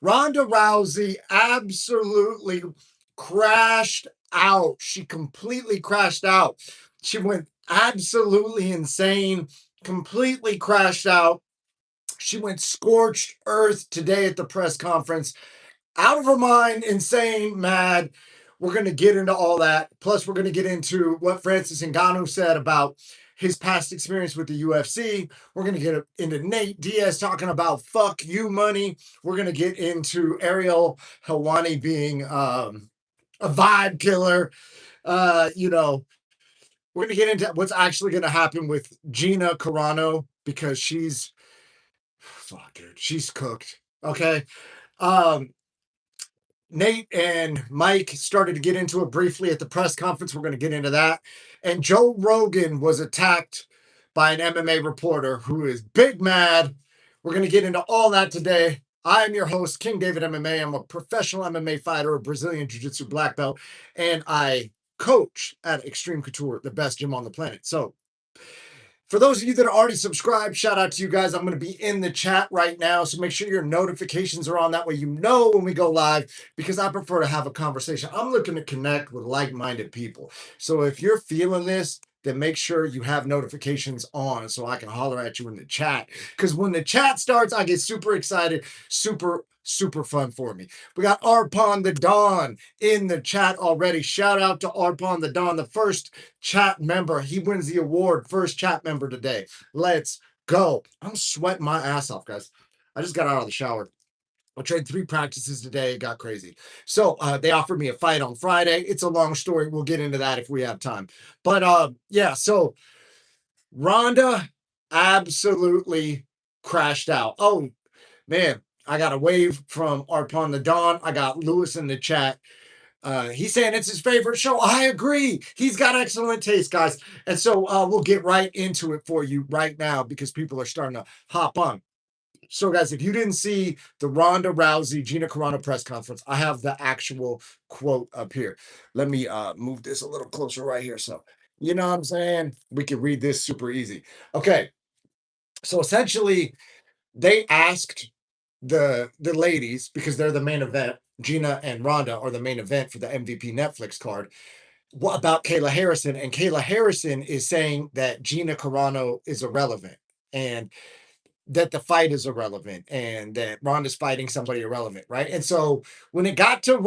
Ronda Rousey absolutely crashed out. She completely crashed out. She went absolutely insane, completely crashed out. She went scorched earth today at the press conference. Out of her mind, insane, mad. We're going to get into all that. Plus, we're going to get into what Francis Ngannou said about his past experience with the UFC. We're going to get into Nate Diaz talking about fuck you money. We're going to get into Ariel Helwani being a vibe killer. You know, we're going to get into what's actually going to happen with Gina Carano because fuck, dude, she's cooked. Okay. Um, Nate and Mike started to get into it briefly at the press conference. We're going to get into that. And Joe Rogan was attacked by an MMA reporter who is big mad. We're going to get into all that today. I'm your host, King David MMA. I'm a professional MMA fighter, a Brazilian Jiu-Jitsu black belt, and I coach at Extreme Couture, the best gym on the planet. So for those of you that are already subscribed, shout out to you guys. I'm going to be in the chat right now, so make sure your notifications are on. That way you know when we go live, because I prefer to have a conversation. I'm looking to connect with like-minded people. So if you're feeling this, then make sure you have notifications on so I can holler at you in the chat. Because when the chat starts, I get super excited, super fun for me. We got Arpon the Dawn in the chat already. Shout out to Arpon the Dawn, the first chat member. He wins the award, first chat member today. Let's go. I'm sweating my ass off, guys. I just got out of the shower. I trained 3 practices today. It got crazy. So they offered me a fight on Friday. It's a long story. We'll get into that if we have time. But yeah, so Ronda absolutely crashed out. Oh, man. I got a wave from Arpon the Dawn. I got Lewis in the chat. He's saying it's his favorite show. I agree. He's got excellent taste, guys. And so we'll get right into it for you right now because people are starting to hop on. So, guys, if you didn't see the Ronda Rousey Gina Carano press conference, I have the actual quote up here. Let me move this a little closer right here. So, you know what I'm saying? We can read this super easy. Okay. So essentially, they asked the ladies, because they're the main event, Gina and Ronda are the main event for the MVP Netflix card, what about Kayla Harrison? And Kayla Harrison is saying that Gina Carano is irrelevant and that the fight is irrelevant and that Ronda's fighting somebody irrelevant, right? And so when it got to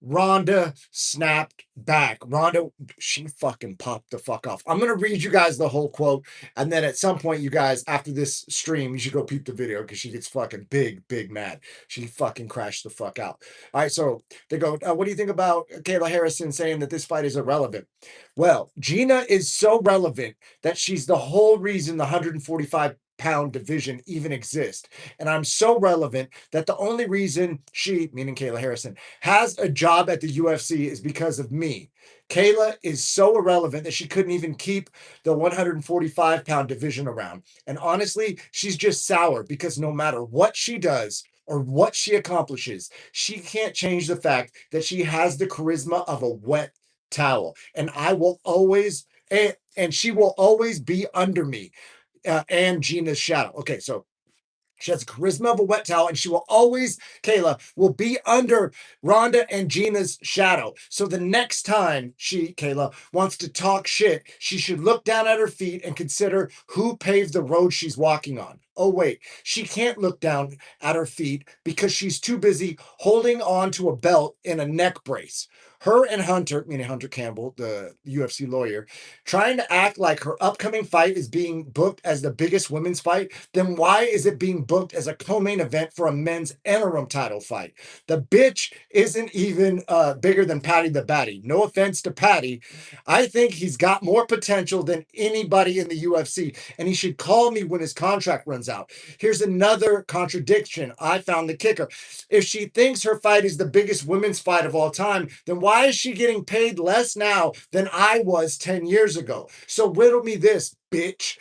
Ronda snapped back. Ronda, she fucking popped the fuck off. I'm gonna read you guys the whole quote, and then at some point, you guys, after this stream, you should go peep the video because she gets fucking big mad. She fucking crashed the fuck out. All right, so they go, what do you think about Kayla Harrison saying that this fight is irrelevant? Well, Gina is so relevant that she's the whole reason the 145-pound division even exists. And I'm so relevant that the only reason she, meaning Kayla Harrison, has a job at the UFC is because of me. Kayla is so irrelevant that she couldn't even keep the 145-pound division around. And honestly, she's just sour because no matter what she does or what she accomplishes, she can't change the fact that she has the charisma of a wet towel. And I will always, and she will always be under me and Gina's shadow. Okay, so she has the charisma of a wet towel, and she will always, Kayla, will be under Ronda and Gina's shadow. So the next time she, Kayla, wants to talk shit, she should look down at her feet and consider who paved the road she's walking on. Oh, wait, she can't look down at her feet because she's too busy holding on to a belt in a neck brace. Her and Hunter, meaning Hunter Campbell, the UFC lawyer, trying to act like her upcoming fight is being booked as the biggest women's fight, then why is it being booked as a co-main event for a men's interim title fight? The bitch isn't even bigger than Patty the Batty. No offense to Patty. I think he's got more potential than anybody in the UFC, and he should call me when his contract runs out. Here's another contradiction. I found the kicker. If she thinks her fight is the biggest women's fight of all time, then why is she getting paid less now than I was 10 years ago? So riddle me this, bitch.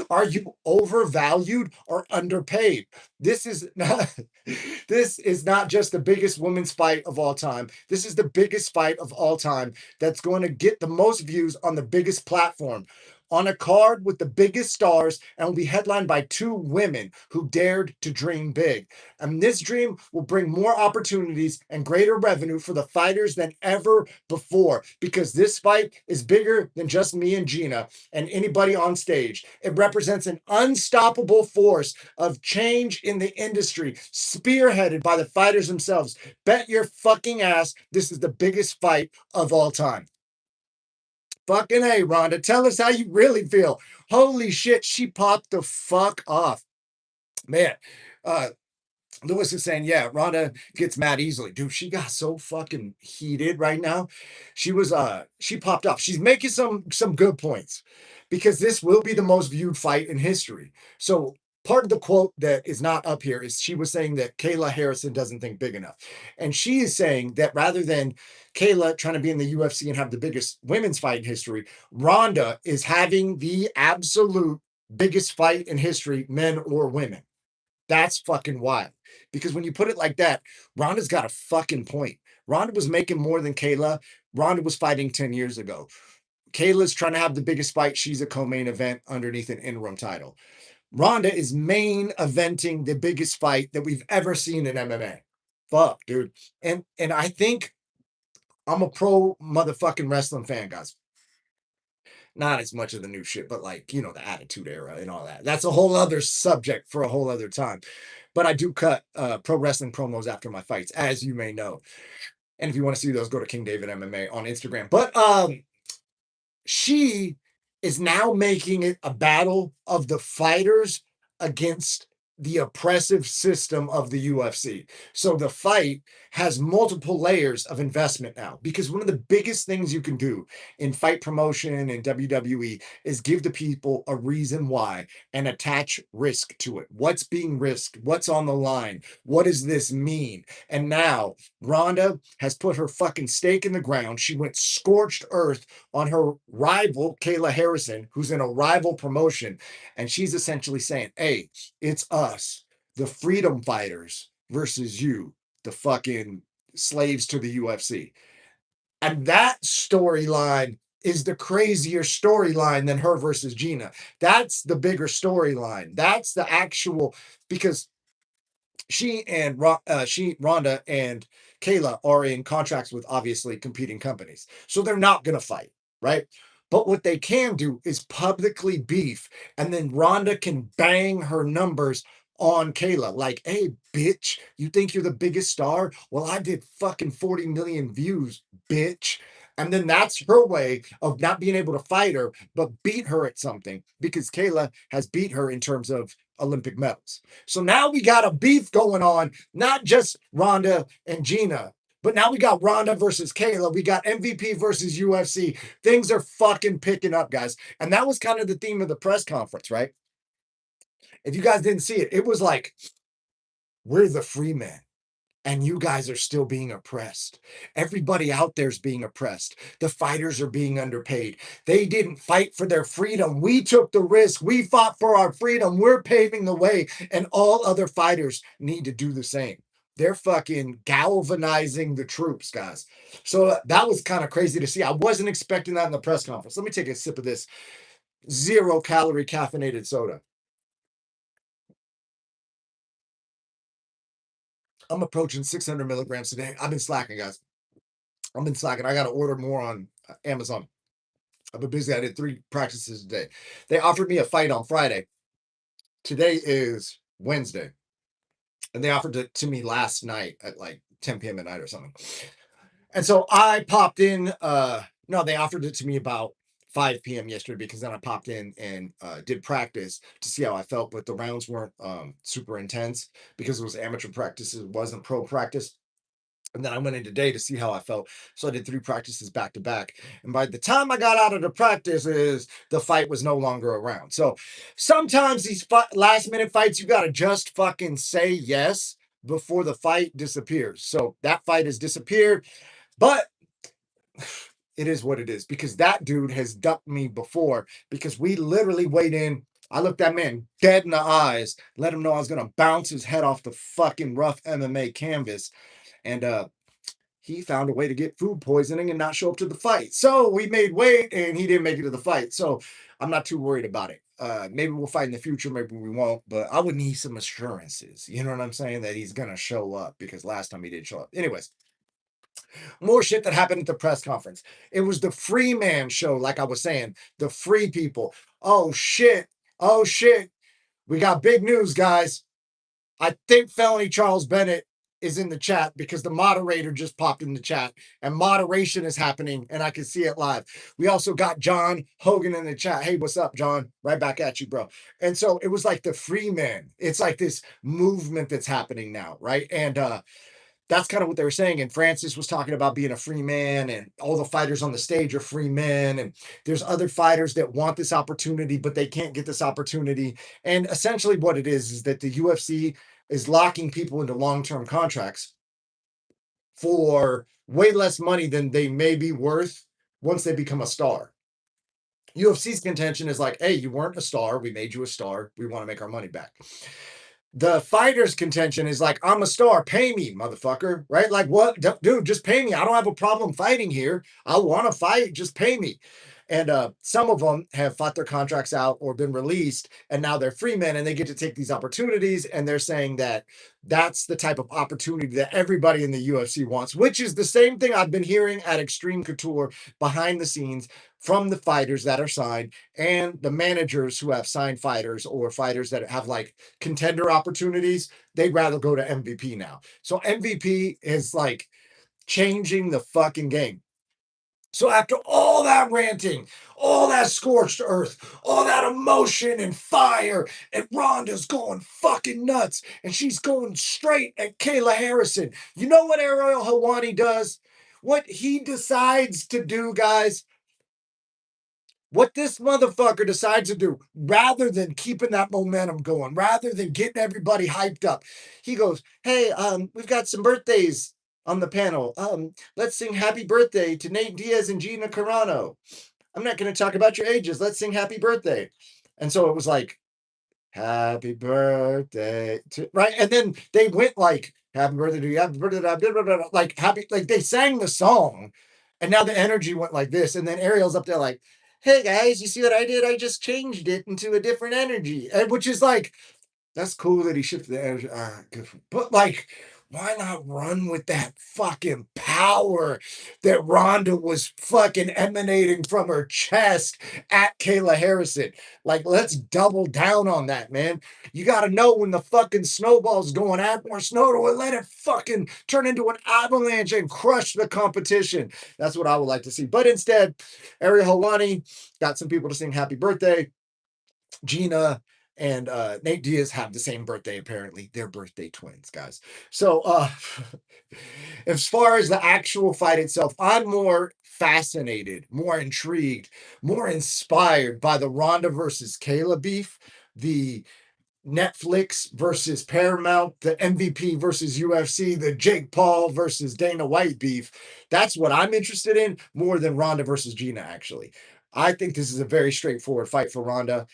Are you overvalued or underpaid? This is not just the biggest women's fight of all time. This is the biggest fight of all time that's going to get the most views on the biggest platform. on a card with the biggest stars and will be headlined by two women who dared to dream big. And this dream will bring more opportunities and greater revenue for the fighters than ever before, because this fight is bigger than just me and Gina and anybody on stage. It represents an unstoppable force of change in the industry, spearheaded by the fighters themselves. Bet your fucking ass this is the biggest fight of all time. Fucking A, Ronda. Tell us how you really feel. Holy shit, she popped the fuck off. Man, uh, Lewis is saying, yeah, Ronda gets mad easily. Dude, she got so fucking heated right now. She popped off. She's making some good points because this will be the most viewed fight in history. So part of the quote that is not up here is she was saying that Kayla Harrison doesn't think big enough. And she is saying that rather than Kayla trying to be in the UFC and have the biggest women's fight in history, Ronda is having the absolute biggest fight in history, men or women. That's fucking wild. Because when you put it like that, Ronda's got a fucking point. Ronda was making more than Kayla. Ronda was fighting 10 years ago. Kayla's trying to have the biggest fight. She's a co-main event underneath an interim title. Ronda is main eventing the biggest fight that we've ever seen in MMA. Fuck, dude. And I think I'm a pro motherfucking wrestling fan, guys. Not as much of the new shit, but like, the Attitude Era and all that. That's a whole other subject for a whole other time. But I do cut pro wrestling promos after my fights, as you may know. And if you want to see those, go to King David MMA on Instagram. But she is now making it a battle of the fighters against the oppressive system of the UFC. So the fight has multiple layers of investment now, because one of the biggest things you can do in fight promotion and WWE is give the people a reason why and attach risk to it. What's being risked? What's on the line? What does this mean? And now Ronda has put her fucking stake in the ground. She went scorched earth on her rival, Kayla Harrison, who's in a rival promotion. And she's essentially saying, hey, it's us, the freedom fighters, versus you, the fucking slaves to the UFC. And that storyline is the crazier storyline than her versus Gina. That's the bigger storyline. That's the actual, because Ronda and Kayla are in contracts with obviously competing companies. So they're not going to fight, right? But what they can do is publicly beef, and then Ronda can bang her numbers on Kayla. Like, hey, bitch, you think you're the biggest star? Well, I did fucking 40 million views, bitch. And then that's her way of not being able to fight her, but beat her at something, because Kayla has beat her in terms of Olympic medals. So now we got a beef going on, not just Ronda and Gina, but now we got Ronda versus Kayla. We got MVP versus UFC. Things are fucking picking up, guys. And that was kind of the theme of the press conference, right? If you guys didn't see it, it was like, we're the free men, and you guys are still being oppressed. Everybody out there's being oppressed. The fighters are being underpaid. They didn't fight for their freedom. We took the risk. We fought for our freedom. We're paving the way, and all other fighters need to do the same. They're fucking galvanizing the troops, guys. So that was kind of crazy to see. I wasn't expecting that in the press conference. Let me take a sip of this 0-calorie caffeinated soda. I'm approaching 600 milligrams today. I've been slacking, guys. I've been slacking. I got to order more on Amazon. I've been busy. I did 3 practices today. They offered me a fight on Friday. Today is Wednesday. And they offered it to me last night at like 10 p.m. at night or something. And so I popped in. No, they offered it to me about 5 p.m. yesterday, because then I popped in and did practice to see how I felt. But the rounds weren't super intense because it was amateur practice. It wasn't pro practice. And then I went in today to see how I felt. So I did 3 practices back to back. And by the time I got out of the practices, the fight was no longer around. So sometimes these last minute fights, you got to just fucking say yes before the fight disappears. So that fight has disappeared, but it is what it is, because that dude has ducked me before, because we literally weighed in. I looked that man dead in the eyes, let him know I was going to bounce his head off the fucking rough MMA canvas. And he found a way to get food poisoning and not show up to the fight. So we made weight and he didn't make it to the fight. So I'm not too worried about it. Maybe we'll fight in the future, maybe we won't, but I would need some assurances. You know what I'm saying? That he's gonna show up because last time he did show up. Anyways, more shit that happened at the press conference. It was the free man show, like I was saying, the free people. Oh shit. Oh shit. We got big news, guys. I think Felony Charles Bennett is in the chat because the moderator just popped in the chat and moderation is happening and I can see it live. We also got John Hogan in the chat. Hey, what's up, John? Right back at you, bro. And so it was like the free men. It's like this movement that's happening now, right? And that's kind of what they were saying. And Francis was talking about being a free man, and all the fighters on the stage are free men. And there's other fighters that want this opportunity, but they can't get this opportunity. And essentially, what it is that the UFC is locking people into long term contracts for way less money than they may be worth once they become a star. UFC's contention is like, hey, you weren't a star. We made you a star. We want to make our money back. The fighter's contention is like, I'm a star, pay me, motherfucker, right? Like, what, dude, just pay me. I don't have a problem fighting here. I want to fight, just pay me. And some of them have fought their contracts out or been released, and now they're free men and they get to take these opportunities. And they're saying that that's the type of opportunity that everybody in the UFC wants, which is the same thing I've been hearing at Extreme Couture behind the scenes from the fighters that are signed and the managers who have signed fighters or fighters that have like contender opportunities. They'd rather go to MVP now. So MVP is like changing the fucking game. So after all that ranting, all that scorched earth, all that emotion and fire, and Ronda's going fucking nuts, and she's going straight at Kayla Harrison. You know what Ariel Helwani does? What he decides to do, guys, what this motherfucker decides to do, rather than keeping that momentum going, rather than getting everybody hyped up, he goes, "Hey, we've got some birthdays on the panel. Let's sing happy birthday to Nate Diaz and Gina Carano. I'm not going to talk about your ages. Let's sing happy birthday." And so it was like, happy birthday to, right? And then they went like, happy birthday to you, happy birthday to, blah, blah, blah, blah, like happy, like they sang the song, and now the energy went like this. And then Ariel's up there like, hey guys, you see what I did? I just changed it into a different energy. And which is like, that's cool that he shifted the energy. Good but like, why not run with that fucking power that Ronda was fucking emanating from her chest at Kayla Harrison? Like, let's double down on that, man. You got to know when the fucking snowball's going, add more snow to it, let it fucking turn into an avalanche and crush the competition. That's what I would like to see. But instead, Ariel Helwani got some people to sing happy birthday. Gina and Nate Diaz have the same birthday, apparently. They're birthday twins, guys. So as far as the actual fight itself, I'm more fascinated, more intrigued, more inspired by the Ronda versus Kayla beef, the Netflix versus Paramount, the MVP versus UFC, the Jake Paul versus Dana White beef. That's what I'm interested in more than Ronda versus Gina, actually. I think this is a very straightforward fight for Ronda.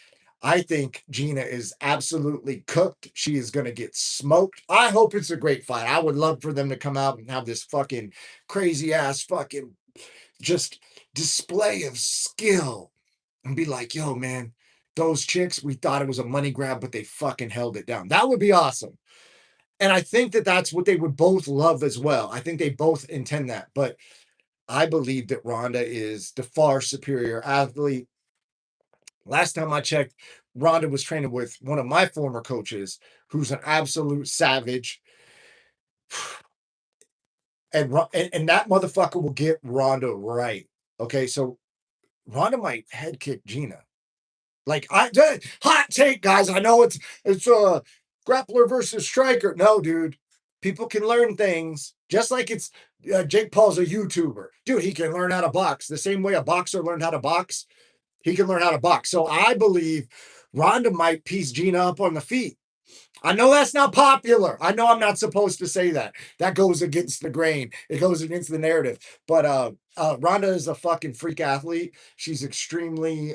I think Gina is absolutely cooked. She is going to get smoked. I hope it's a great fight. I would love for them to come out and have this fucking crazy ass fucking just display of skill and be like, yo, man, those chicks, we thought it was a money grab, but they fucking held it down. That would be awesome. And I think that that's what they would both love as well. I think they both intend that. But I believe that Ronda is the far superior athlete. Last time I checked, Ronda was training with one of my former coaches, who's an absolute savage. And that motherfucker will get Ronda right. Okay, so Ronda might head kick Gina. Like hot take, guys. I know it's grappler versus striker. No, dude. People can learn things just like it's Jake Paul's a YouTuber. Dude, he can learn how to box the same way a boxer learned how to box. He can learn how to box. So I believe Ronda might piece Gina up on the feet. I know that's not popular. I know I'm not supposed to say that. That goes against the grain. It goes against the narrative. But Ronda is a fucking freak athlete. She's extremely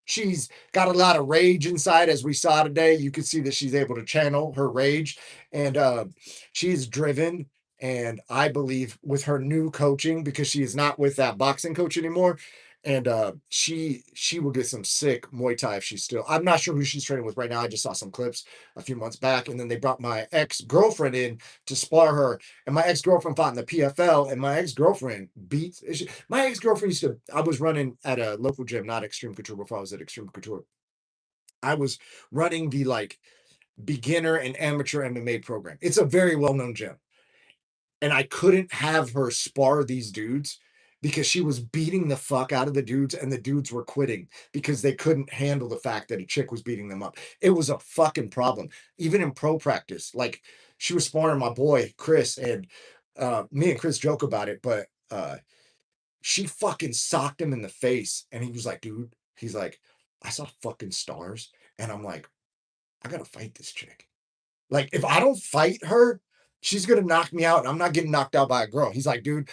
she's got a lot of rage inside, as we saw today. You can see that she's able to channel her rage, and she's driven, And I believe with her new coaching, because she is not with that boxing coach anymore, and she will get some sick Muay Thai if she's still. I'm not sure who she's training with right now. I just saw some clips a few months back, and then they brought my ex-girlfriend in to spar her, and my ex-girlfriend fought in the PFL, and my ex-girlfriend beat. My ex-girlfriend used to. I was running at a local gym, not Extreme Couture, before I was at Extreme Couture. I was running the like beginner and amateur MMA program. It's a very well-known gym. And I couldn't have her spar these dudes because she was beating the fuck out of the dudes and the dudes were quitting because they couldn't handle the fact that a chick was beating them up. It was a fucking problem. Even in pro practice, like she was sparring my boy Chris, and me and Chris joke about it, but she fucking socked him in the face and he was like, dude, he's like, I saw fucking stars. And I'm like, I gotta fight this chick. Like, if I don't fight her, she's gonna knock me out, and I'm not getting knocked out by a girl. He's like, dude,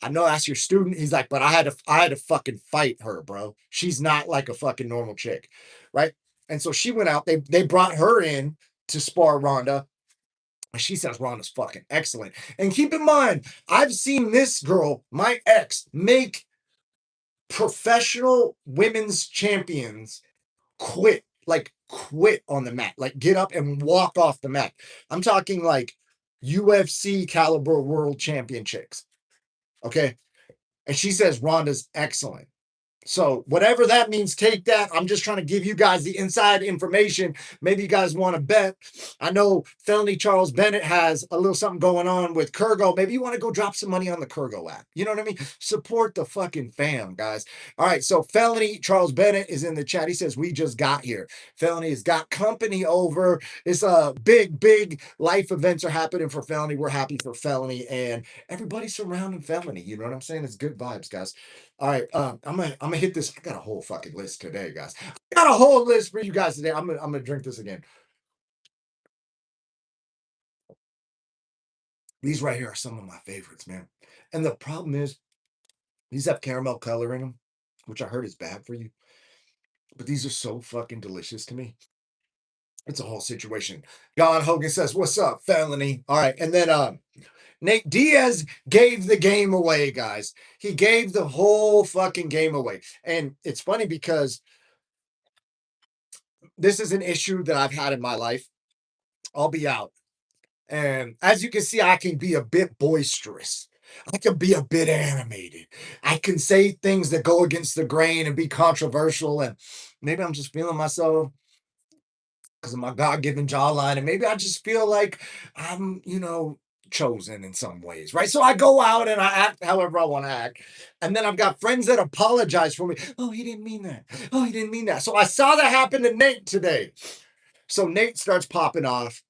I know that's your student. He's like, but I had to fucking fight her, bro. She's not like a fucking normal chick, right? And so she went out. They brought her in to spar Ronda. And she says Ronda's fucking excellent. And keep in mind, I've seen this girl, my ex, make professional women's champions quit on the mat, like get up and walk off the mat. I'm talking like UFC caliber world champion chicks. Okay. And she says Ronda's excellent. So whatever that means, take that. I'm just trying to give you guys the inside information. Maybe you guys want to bet. I know Felony Charles Bennett has a little something going on with Kurgo. Maybe you want to go drop some money on the Kurgo app. You know what I mean? Support the fucking fam, guys. All right. So Felony Charles Bennett is in the chat. He says, we just got here. Felony has got company over. It's a big life events are happening for Felony. We're happy for Felony and everybody surrounding Felony. You know what I'm saying? It's good vibes, guys. All right, I'm gonna hit this. I got a whole fucking list today, guys. I got a whole list for you guys today. I'm gonna drink this again. These right here are some of my favorites, man. And the problem is, these have caramel color in them, which I heard is bad for you. But these are so fucking delicious to me. It's a whole situation. John Hogan says, "What's up, Felony?" All right, and then Nate Diaz gave the game away, guys. He gave the whole fucking game away, and it's funny because this is an issue that I've had in my life. I'll be out. And as you can see, I can be a bit boisterous. I can be a bit animated. I can say things that go against the grain and be controversial. And maybe I'm just feeling myself because of my God given jawline. And maybe I just feel like I'm, chosen in some ways, right? So I go out and I act however I want to act. And then I've got friends that apologize for me. Oh, he didn't mean that. Oh, he didn't mean that. So I saw that happen to Nate today. So Nate starts popping off.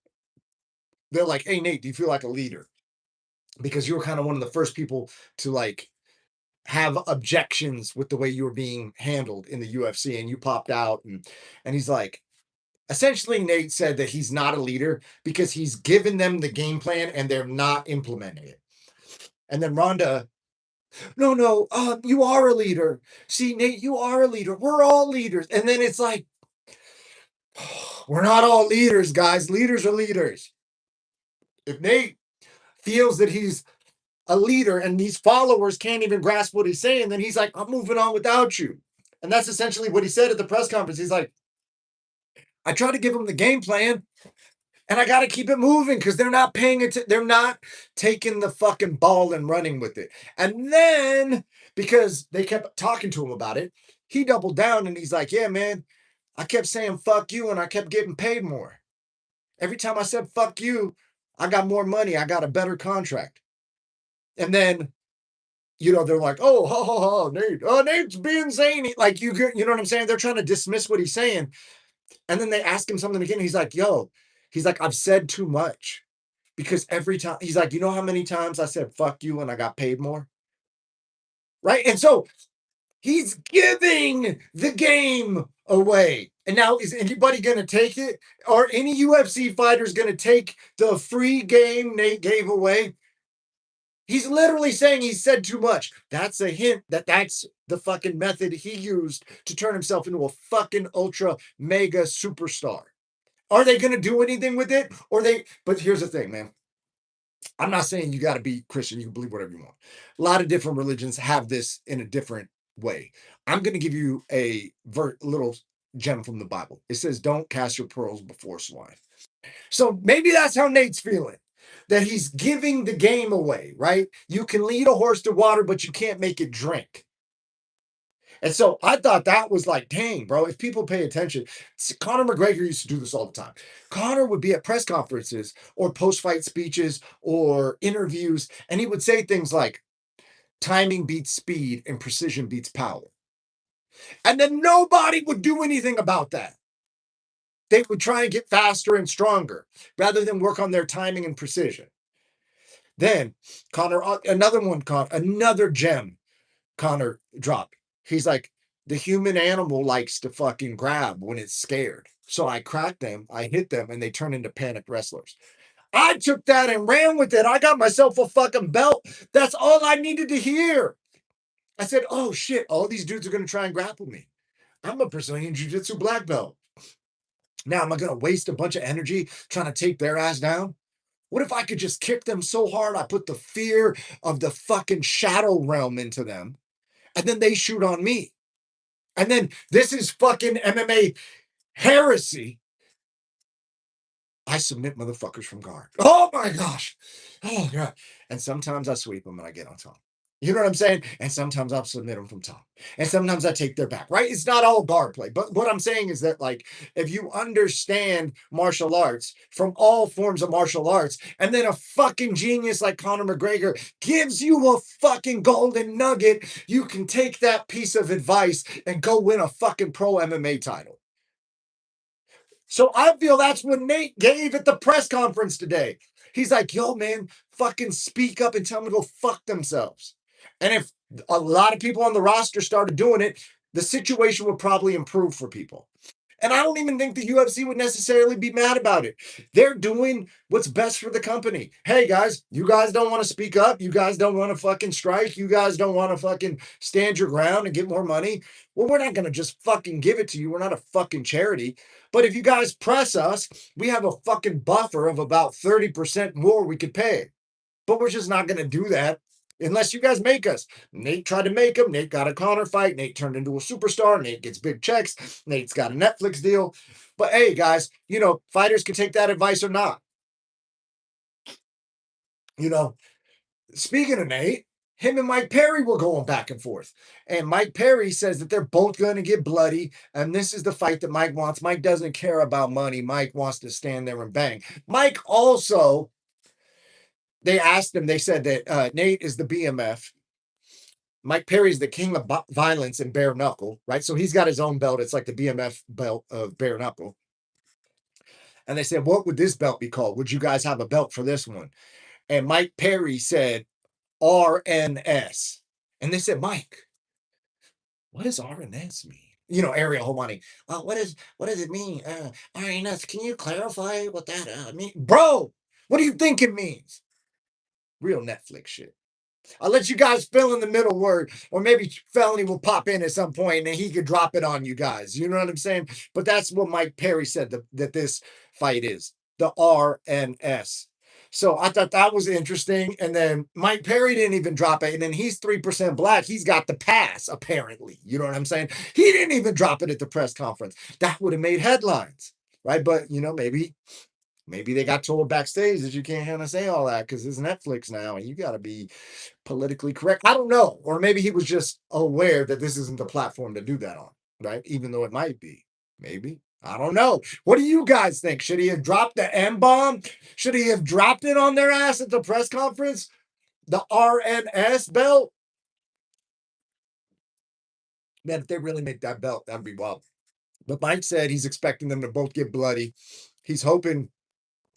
They're like, hey, Nate, do you feel like a leader? Because you were kind of one of the first people to like have objections with the way you were being handled in the UFC, and you popped out. And he's like, essentially, Nate said that he's not a leader because he's given them the game plan and they're not implementing it. And then Ronda, no, you are a leader. See, Nate, you are a leader. We're all leaders. And then it's like, we're not all leaders, guys. Leaders are leaders. If Nate feels that he's a leader and these followers can't even grasp what he's saying, then he's like, I'm moving on without you. And that's essentially what he said at the press conference. He's like, I try to give them the game plan and I got to keep it moving because they're not paying it. They're not taking the fucking ball and running with it. And then because they kept talking to him about it, he doubled down and he's like, yeah, man, I kept saying fuck you and I kept getting paid more. Every time I said fuck you, I got more money. I got a better contract. And then they're like, oh, Nate, Nate's being zany. Like, you know what I'm saying? They're trying to dismiss what he's saying. And then they ask him something again. He's like, he's like, I've said too much because every time he's like, you know how many times I said, fuck you and I got paid more? Right. And so he's giving the game away. And now is anybody going to take it? Are any UFC fighters going to take the free game Nate gave away? He's literally saying he said too much. That's a hint that that's the fucking method he used to turn himself into a fucking ultra mega superstar. Are they going to do anything with it? But here's the thing, man. I'm not saying you got to be Christian. You can believe whatever you want. A lot of different religions have this in a different way. I'm going to give you a little gem from the Bible. It says, "Don't cast your pearls before swine." So maybe that's how Nate's feeling. That he's giving the game away, right? You can lead a horse to water, but you can't make it drink. And so I thought that was like, dang, bro, if people pay attention, Conor McGregor used to do this all the time. Conor would be at press conferences or post fight speeches or interviews, and he would say things like, timing beats speed and precision beats power. And then nobody would do anything about that. They would try and get faster and stronger rather than work on their timing and precision. Then Conor, another gem Conor dropped. He's like, the human animal likes to fucking grab when it's scared. So I crack them, I hit them, and they turn into panicked wrestlers. I took that and ran with it. I got myself a fucking belt. That's all I needed to hear. I said, oh shit, all these dudes are going to try and grapple me. I'm a Brazilian Jiu Jitsu black belt. Now, am I going to waste a bunch of energy trying to take their ass down? What if I could just kick them so hard I put the fear of the fucking shadow realm into them and then they shoot on me? And then this is fucking MMA heresy. I submit motherfuckers from guard. Oh my gosh. Oh God. And sometimes I sweep them and I get on top. You know what I'm saying? And sometimes I'll submit them from top. And sometimes I take their back, right? It's not all guard play. But what I'm saying is that, like, if you understand martial arts from all forms of martial arts, and then a fucking genius like Conor McGregor gives you a fucking golden nugget, you can take that piece of advice and go win a fucking pro MMA title. So I feel that's what Nate gave at the press conference today. He's like, yo, man, fucking speak up and tell them to go fuck themselves. And if a lot of people on the roster started doing it, the situation would probably improve for people. And I don't even think the UFC would necessarily be mad about it. They're doing what's best for the company. Hey guys, you guys don't want to speak up. You guys don't want to fucking strike. You guys don't want to fucking stand your ground and get more money. Well, we're not going to just fucking give it to you. We're not a fucking charity. But if you guys press us, we have a fucking buffer of about 30% more we could pay. But we're just not going to do that unless you guys make us. Nate tried to make him. Nate got a Conor fight. Nate turned into a superstar. Nate gets big checks. Nate's got a Netflix deal. But hey, guys, fighters can take that advice or not. Speaking of Nate, him and Mike Perry were going back and forth. And Mike Perry says that they're both going to get bloody. And this is the fight that Mike wants. Mike doesn't care about money. Mike wants to stand there and bang. Mike also, they asked him, they said that Nate is the BMF. Mike Perry's the king of violence in bare knuckle, right? So he's got his own belt. It's like the BMF belt of bare knuckle. And they said, what would this belt be called? Would you guys have a belt for this one? And Mike Perry said, RNS. And they said, Mike, what does RNS mean? Ariel Hawani. What does it mean? RNS, can you clarify what that means? Bro, what do you think it means? Real Netflix shit. I'll let you guys fill in the middle word, or maybe Felony will pop in at some point and he could drop it on you guys. You know what I'm saying? But that's what Mike Perry said that this fight is, the RNS. So I thought that was interesting. And then Mike Perry didn't even drop it. And then he's 3% black. He's got the pass, apparently. You know what I'm saying? He didn't even drop it at the press conference. That would have made headlines, right? But, maybe they got told backstage that you can't kind of say all that because it's Netflix now and you got to be politically correct. I don't know. Or maybe he was just aware that this isn't the platform to do that on, right? Even though it might be. Maybe. I don't know. What do you guys think? Should he have dropped the M bomb? Should he have dropped it on their ass at the press conference? The RNS belt? Man, if they really make that belt, that'd be wild. But Mike said he's expecting them to both get bloody. He's hoping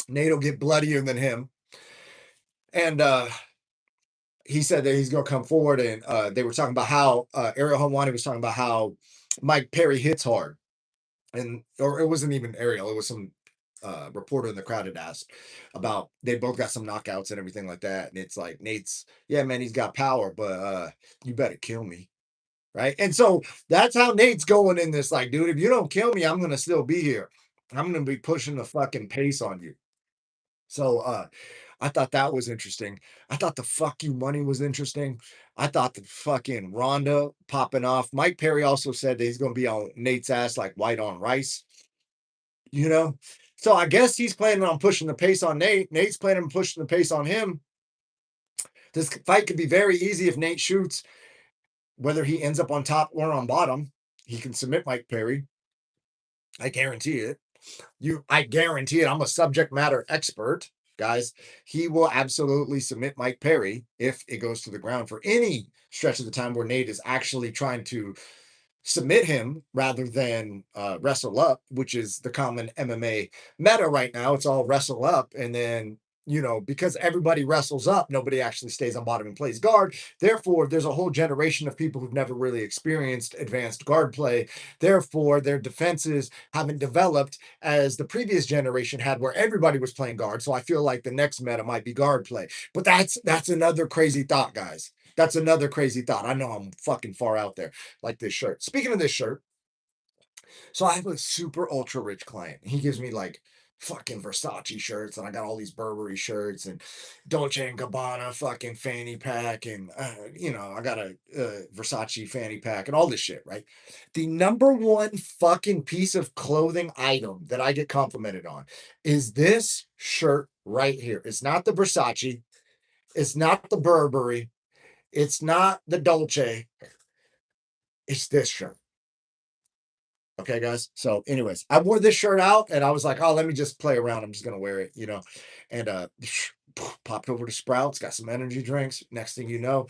Nate will get bloodier than him. And he said that he's going to come forward, and they were talking about how Ariel Helwani was talking about how Mike Perry hits hard. Or it wasn't even Ariel, it was some reporter in the crowd had asked about, they both got some knockouts and everything like that. And it's like, Nate's, yeah, man, he's got power, but you better kill me. Right. And so that's how Nate's going in this. Like, dude, if you don't kill me, I'm going to still be here. I'm going to be pushing the fucking pace on you. So I thought that was interesting. I thought the fuck you money was interesting. I thought the fucking Ronda popping off. Mike Perry also said that he's going to be on Nate's ass like white on rice, you know? So I guess he's planning on pushing the pace on Nate. Nate's planning on pushing the pace on him. This fight could be very easy if Nate shoots, whether he ends up on top or on bottom. He can submit Mike Perry. I guarantee it. I guarantee it. I'm a subject matter expert, guys. He will absolutely submit Mike Perry if it goes to the ground for any stretch of the time where Nate is actually trying to submit him rather than wrestle up, which is the common MMA meta right now. It's all wrestle up, and then because everybody wrestles up, nobody actually stays on bottom and plays guard. Therefore, there's a whole generation of people who've never really experienced advanced guard play. Therefore, their defenses haven't developed as the previous generation had, where everybody was playing guard. So I feel like the next meta might be guard play. But that's another crazy thought, guys. That's another crazy thought. I know I'm fucking far out there, like this shirt. Speaking of this shirt, so I have a super ultra rich client. He gives me like fucking Versace shirts, and I got all these Burberry shirts and Dolce and Gabbana fucking fanny pack, and I got a Versace fanny pack and all this shit. Right, the number one fucking piece of clothing item that I get complimented on is this shirt right here. It's not the Versace. It's not the Burberry. It's not the Dolce. It's this shirt. Okay, guys. So, anyways, I wore this shirt out and I was like, oh, let me just play around. I'm just gonna wear it, And popped over to Sprouts, got some energy drinks. Next thing you know,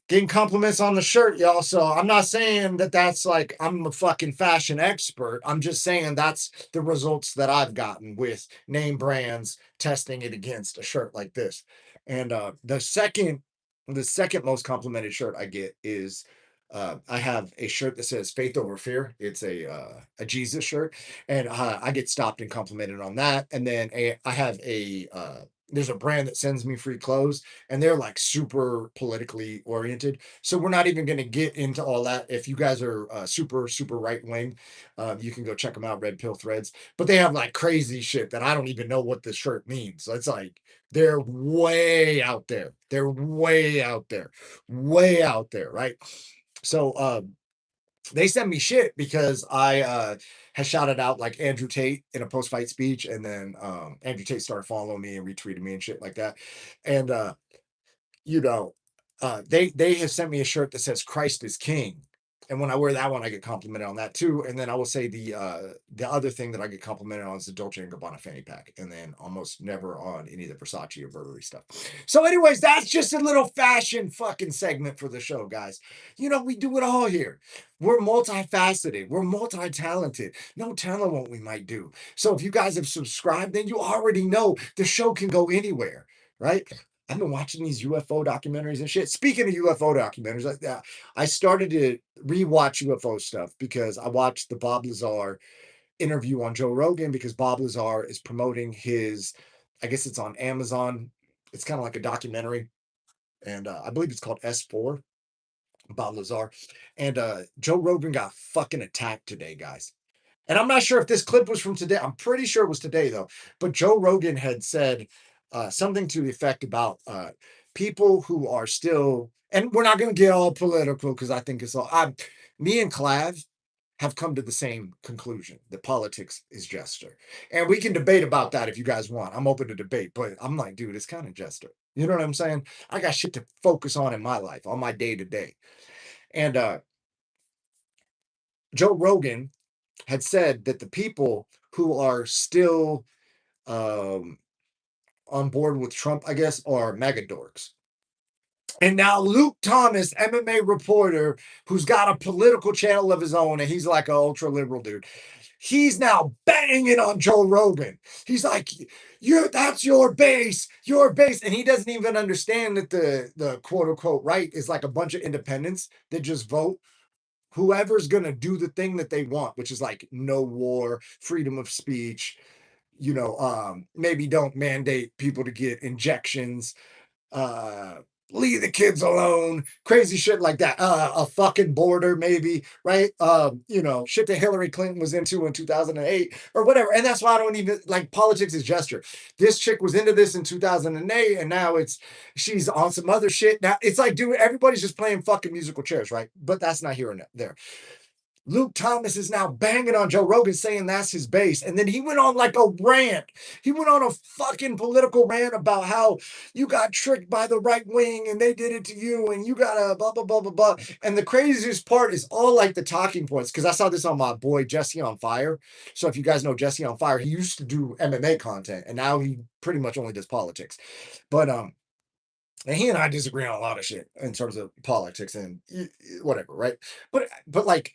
getting compliments on the shirt, y'all. So I'm not saying that that's like I'm a fucking fashion expert. I'm just saying that's the results that I've gotten with name brands testing it against a shirt like this. And the second most complimented shirt I get is I have a shirt that says "Faith Over Fear." It's a Jesus shirt, and I get stopped and complimented on that. And then I have there's a brand that sends me free clothes, and they're like super politically oriented. So we're not even going to get into all that. If you guys are super, super right wing, you can go check them out, Red Pill Threads. But they have like crazy shit that I don't even know what the shirt means. So it's like they're way out there. They're way out there, way out there, right? So they send me shit because I had shouted out like Andrew Tate in a post fight speech, and then Andrew Tate started following me and retweeting me and shit like that. And you know, they have sent me a shirt that says "Christ is King," and when I wear that one, I get complimented on that too. And then I will say the other thing that I get complimented on is the Dolce and Gabbana fanny pack, and then almost never on any of the Versace or Burberry stuff. So, anyways, that's just a little fashion fucking segment for the show, guys. We do it all here. We're multifaceted. We're multi-talented. No telling what we might do. So if you guys have subscribed, then you already know the show can go anywhere, right? I've been watching these UFO documentaries and shit. Speaking of UFO documentaries, I started to rewatch UFO stuff because I watched the Bob Lazar interview on Joe Rogan because Bob Lazar is promoting I guess it's on Amazon. It's kind of like a documentary, and I believe it's called S4, Bob Lazar. And Joe Rogan got fucking attacked today, guys. And I'm not sure if this clip was from today. I'm pretty sure it was today, though. But Joe Rogan had said something to the effect about people who are still, and we're not going to get all political because I think it's all, me and Clav have come to the same conclusion that politics is jester. And we can debate about that if you guys want. I'm open to debate, but I'm like, dude, it's kind of jester. You know what I'm saying? I got shit to focus on in my life, on my day to day. And Joe Rogan had said that the people who are still um, on board with Trump, I guess, are mega dorks. And now Luke Thomas, MMA reporter, who's got a political channel of his own, and he's like an ultra liberal dude. He's now banging on Joe Rogan. He's like, that's your base. And he doesn't even understand that the quote unquote right is like a bunch of independents that just vote whoever's going to do the thing that they want, which is like no war, freedom of speech, maybe don't mandate people to get injections, leave the kids alone, crazy shit like that. A fucking border, maybe, right? Shit that Hillary Clinton was into in 2008 or whatever. And that's why I don't even like politics is gesture. This chick was into this in 2008, and now she's on some other shit. Now it's like, dude, everybody's just playing fucking musical chairs, right? But that's not here and there. Luke Thomas is now banging on Joe Rogan saying that's his base. And then he went on like a rant. He went on a fucking political rant about how you got tricked by the right wing and they did it to you and you got a blah, blah, blah, blah, blah. And the craziest part is all like the talking points, because I saw this on my boy Jesse on Fire. So if you guys know Jesse on Fire, he used to do MMA content and now he pretty much only does politics. But, and he and I disagree on a lot of shit in terms of politics and whatever, right? But like,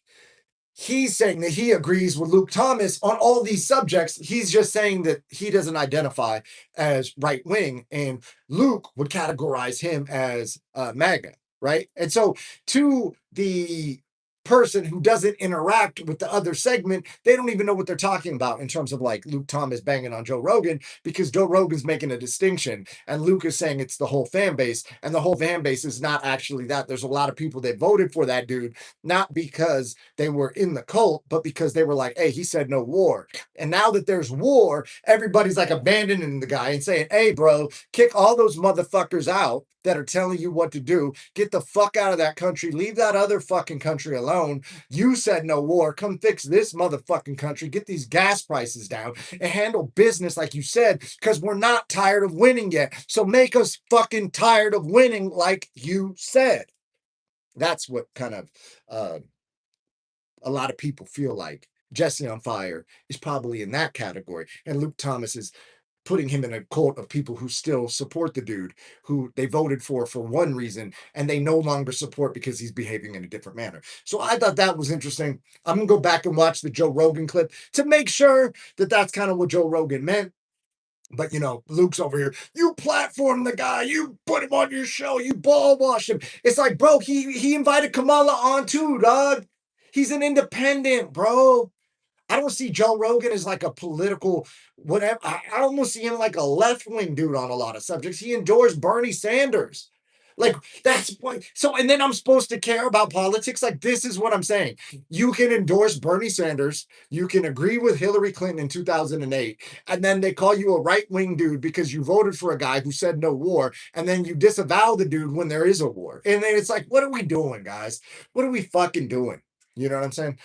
he's saying that he agrees with Luke Thomas on all these subjects. He's just saying that he doesn't identify as right wing, and Luke would categorize him as MAGA, right? And so, to the person who doesn't interact with the other segment, they don't even know what they're talking about in terms of like Luke Thomas banging on Joe Rogan, because Joe Rogan's making a distinction and Luke is saying it's the whole fan base, and the whole fan base is not actually that. There's a lot of people that voted for that dude, not because they were in the cult, but because they were like, hey, he said no war. And now that there's war, everybody's like abandoning the guy and saying, hey, bro, kick all those motherfuckers out that are telling you what to do. Get the fuck out of that country. Leave that other fucking country alone. You said no war. Come fix this motherfucking country. Get these gas prices down and handle business like you said, because we're not tired of winning yet. So make us fucking tired of winning like you said. That's what kind of a lot of people feel like Jesse on Fire is probably in that category. And Luke Thomas is putting him in a cult of people who still support the dude who they voted for one reason and they no longer support because he's behaving in a different manner. So I thought that was interesting. I'm going to go back and watch the Joe Rogan clip to make sure that that's kind of what Joe Rogan meant. But Luke's over here. You platform the guy. You put him on your show. You ball wash him. It's like, bro, he invited Kamala on too, dog. He's an independent, bro. I don't see Joe Rogan as like a political whatever. I almost see him like a left wing dude on a lot of subjects. He endorsed Bernie Sanders. Like, that's what. So, and then I'm supposed to care about politics. Like, this is what I'm saying. You can endorse Bernie Sanders. You can agree with Hillary Clinton in 2008. And then they call you a right wing dude because you voted for a guy who said no war. And then you disavow the dude when there is a war. And then it's like, what are we doing, guys? What are we fucking doing? You know what I'm saying?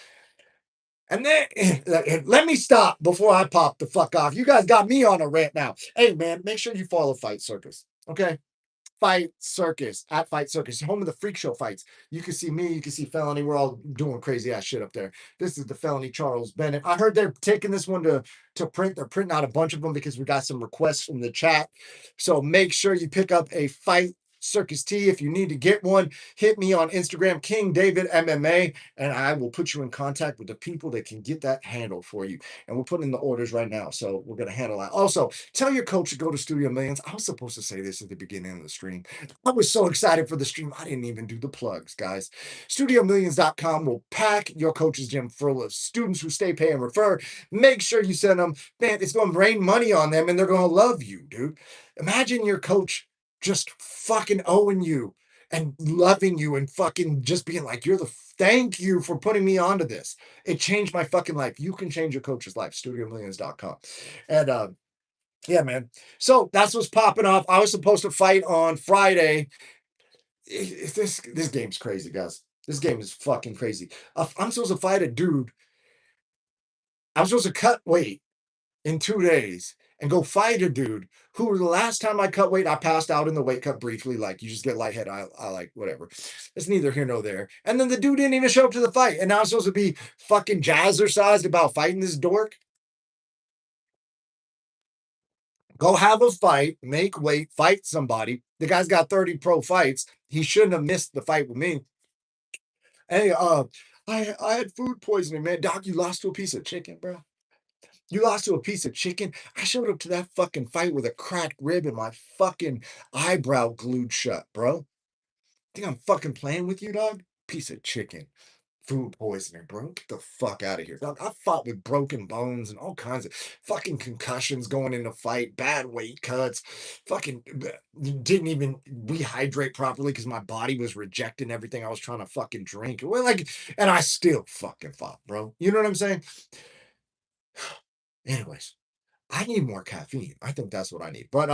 And then let me stop before I pop the fuck off. You guys got me on a rant now. Hey man, make sure you follow Fight Circus. Okay. Fight Circus at Fight Circus, home of the freak show fights. You can see me, you can see Felony. We're all doing crazy ass shit up there. This is the Felony Charles Bennett. I heard they're taking this one to print. They're printing out a bunch of them because we got some requests from the chat. So make sure you pick up a Fight Circus tee. If you need to get one, hit me on Instagram, King David MMA, and I will put you in contact with the people that can get that handled for you. And we're putting in the orders right now, so we're gonna handle that. Also, tell your coach to go to Studio Millions. I was supposed to say this at the beginning of the stream. I was so excited for the stream. I didn't even do the plugs, guys. StudioMillions.com will pack your coach's gym full of students who stay, pay, and refer. Make sure you send them. Man, it's going to rain money on them, and they're going to love you, dude. Imagine your coach just fucking owing you and loving you and fucking just being like, thank you for putting me onto this. It changed my fucking life. You can change your coach's life. StudioMillions.com. And yeah, man. So that's what's popping off. I was supposed to fight on Friday. This game's crazy, guys. This game is fucking crazy. I'm supposed to fight a dude. I'm supposed to cut weight in 2 days and go fight a dude who the last time I cut weight, I passed out in the weight cut briefly. Like, you just get lightheaded. I like whatever. It's neither here nor there. And then the dude didn't even show up to the fight. And now I'm supposed to be fucking jazzercised about fighting this dork. Go have a fight, make weight, fight somebody. The guy's got 30 pro fights. He shouldn't have missed the fight with me. Hey, I had food poisoning, man. Doc, you lost to a piece of chicken, bro. You lost to a piece of chicken. I showed up to that fucking fight with a cracked rib and my fucking eyebrow glued shut, bro. Think I'm fucking playing with you, dog? Piece of chicken. food poisoning, bro. Get the fuck out of here. Dog, I fought with broken bones and all kinds of fucking concussions going into fight, bad weight cuts, fucking didn't even rehydrate properly because my body was rejecting everything I was trying to fucking drink. Well, like, and I still fucking fought, bro. You know what I'm saying? Anyways, I need more caffeine. I think that's what I need. But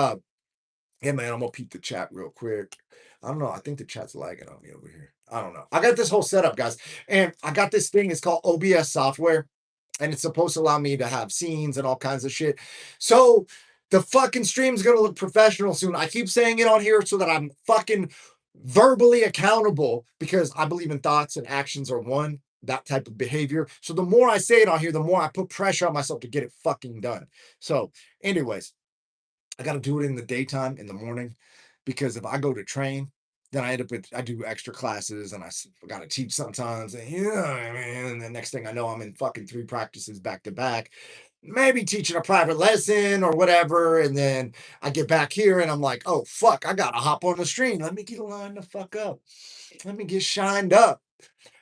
yeah, man, I'm gonna peep the chat real quick. I don't know. I think the chat's lagging on me over here. I don't know. I got this whole setup, guys, and I got this thing. It's called OBS software, and it's supposed to allow me to have scenes and all kinds of shit. So the fucking stream's gonna look professional soon. I keep saying it on here so that I'm fucking verbally accountable because I believe in thoughts and actions are one. That type of behavior. So the more I say it on here, the more I put pressure on myself to get it fucking done. So, anyways, I got to do it in the daytime, in the morning, because if I go to train, then I end up with I do extra classes and I got to teach sometimes. And you know what I mean? And the next thing I know, I'm in fucking 3 practices back to back, maybe teaching a private lesson or whatever. And then I get back here and I'm like, oh fuck, I gotta hop on the stream. Let me get lined the fuck up. Let me get shined up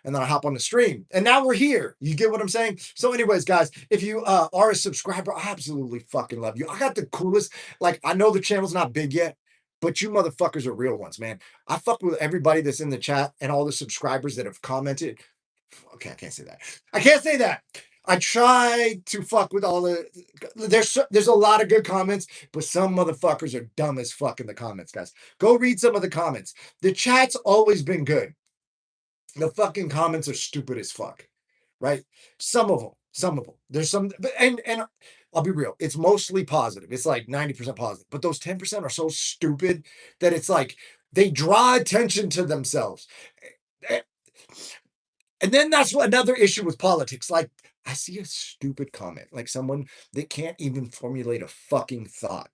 and then I hop on the stream. And now we're here. You get what I'm saying? So, anyways, guys, if you are a subscriber, I absolutely fucking love you. I got the coolest, like, I know the channel's not big yet, but you motherfuckers are real ones, man. I fuck with everybody that's in the chat and all the subscribers that have commented. Okay, I can't say that. I can't say that. I try to fuck with all the. There's a lot of good comments, but some motherfuckers are dumb as fuck in the comments, guys. Go read some of the comments. The chat's always been good. The fucking comments are stupid as fuck, right? Some of them. There's some, and I'll be real. It's mostly positive. It's like 90% positive, but those 10% are so stupid that it's like they draw attention to themselves. Eh, And then that's what another issue with politics. Like I see a stupid comment, like someone that can't even formulate a fucking thought,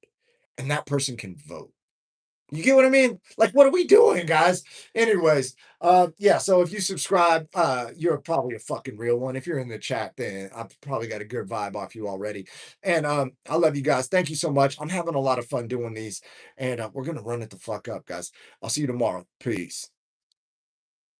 and that person can vote. You get what I mean? Like, what are we doing, guys? Anyways, yeah, so if you subscribe, you're probably a fucking real one. If you're in the chat, then I've probably got a good vibe off you already. And I love you guys. Thank you so much. I'm having a lot of fun doing these, and we're gonna run it the fuck up, guys. I'll see you tomorrow. Peace.